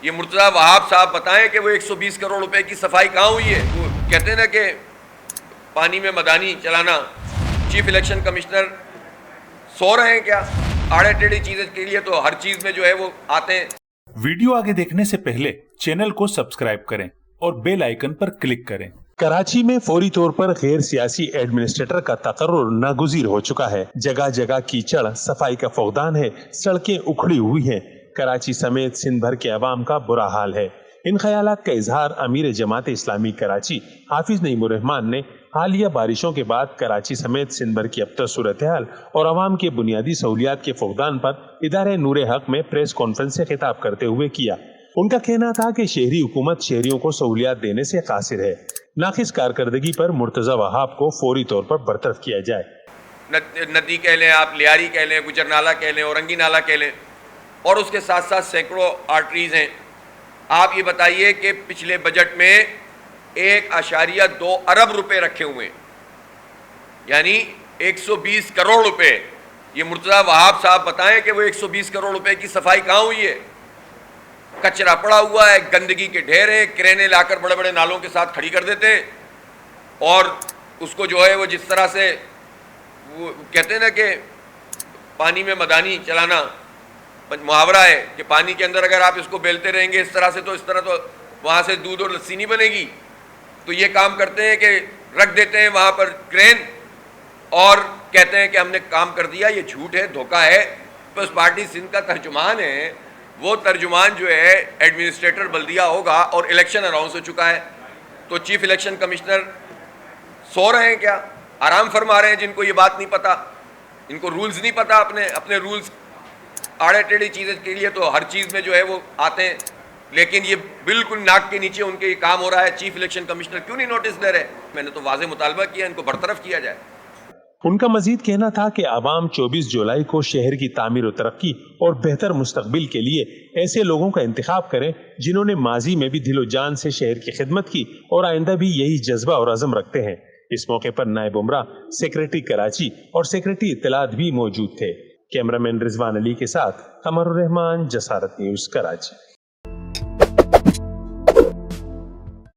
یہ مرتضیٰ وہاب صاحب بتائیں کہ وہ 120 کروڑ روپے کی صفائی کہاں ہوئی ہے؟ وہ کہتے ہیں نا کہ پانی میں مدانی چلانا، چیف الیکشن کمشنر سو رہے ہیں کیا؟ آڑے ٹیڑھی چیزیں کے لیے تو ہر چیز میں جو ہے وہ آتے ہیں۔ ویڈیو آگے دیکھنے سے پہلے چینل کو سبسکرائب کریں اور بیل آئیکن پر کلک کریں۔ کراچی میں فوری طور پر غیر سیاسی ایڈمنسٹریٹر کا تقرر ناگزیر ہو چکا ہے۔ جگہ جگہ کیچڑ، صفائی کا فقدان ہے، سڑکیں اکھڑی ہوئی ہیں۔ کراچی سمیت سندھ بھر کے عوام کا برا حال ہے۔ ان خیالات کا اظہار امیر جماعت اسلامی کراچی حافظ نعیم الرحمان نے حالیہ بارشوں کے بعد کراچی سمیت سندھ بھر کی ابتر صورتحال اور عوام کے بنیادی سہولیات کے فقدان پر ادارہ نور حق میں پریس کانفرنس سے خطاب کرتے ہوئے کیا۔ ان کا کہنا تھا کہ شہری حکومت شہریوں کو سہولیات دینے سے قاصر ہے۔ ناقص کارکردگی پر مرتضیٰ وہاب کو فوری طور پر برطرف کیا جائے۔ ندی کہہ لیں آپ، لیاری کہہ لیں، گجر نالہ کہہ لیں، اورنگی نالہ کہہ لیں، اور اس کے ساتھ ساتھ سینکڑوں آرٹریز ہیں۔ آپ یہ بتائیے کہ پچھلے بجٹ میں 1.2 ارب روپے رکھے ہوئے ہیں، یعنی 120 کروڑ روپے۔ یہ مرتضیٰ وہاب صاحب بتائیں کہ وہ 120 کروڑ روپے کی صفائی کہاں ہوئی ہے؟ کچرا پڑا ہوا ہے، گندگی کے ڈھیر ہیں، کرینے لا کر بڑے بڑے نالوں کے ساتھ کھڑی کر دیتے ہیں، اور اس کو جو ہے وہ جس طرح سے وہ کہتے ہیں نا کہ پانی میں مدانی چلانا، محاورہ ہے کہ پانی کے اندر اگر آپ اس کو بیلتے رہیں گے اس طرح تو وہاں سے دودھ اور لسی نہیں بنے گی۔ تو یہ کام کرتے ہیں کہ رکھ دیتے ہیں وہاں پر کرین اور کہتے ہیں کہ ہم نے کام کر دیا۔ یہ جھوٹ ہے، دھوکہ ہے۔ پیپلز پارٹی سندھ کا ترجمان ہے، وہ ترجمان جو ہے ایڈمنسٹریٹر بلدیہ ہوگا اور الیکشن اناؤنس ہو چکا ہے، تو چیف الیکشن کمشنر سو رہے ہیں کیا؟ آرام فرما رہے ہیں؟ جن کو یہ بات نہیں پتا، ان کو رولز نہیں پتا، اپنے رولز آڑے ٹیڑھی چیزیں کے لیے تو ہر چیز میں جو ہے وہ آتے ہیں، لیکن یہ بالکل ناک کے نیچے ان کے یہ کام ہو رہا ہے۔ چیف الیکشن کمشنر کیوں نہیں نوٹس دے رہے؟ میں نے تو واضح مطالبہ کیا ان کو برطرف کیا جائے۔ ان کا مزید کہنا تھا کہ عوام 24 جولائی کو شہر کی تعمیر و ترقی اور بہتر مستقبل کے لیے ایسے لوگوں کا انتخاب کریں جنہوں نے ماضی میں بھی دل و جان سے شہر کی خدمت کی اور آئندہ بھی یہی جذبہ اور عزم رکھتے ہیں۔ اس موقع پر نائب عمرہ، سیکریٹری کراچی اور سیکریٹری اطلاعات بھی موجود تھے۔ کیمرہ مین رضوان علی کے ساتھ قمر الرحمان، جسارت نیوز، کراچی۔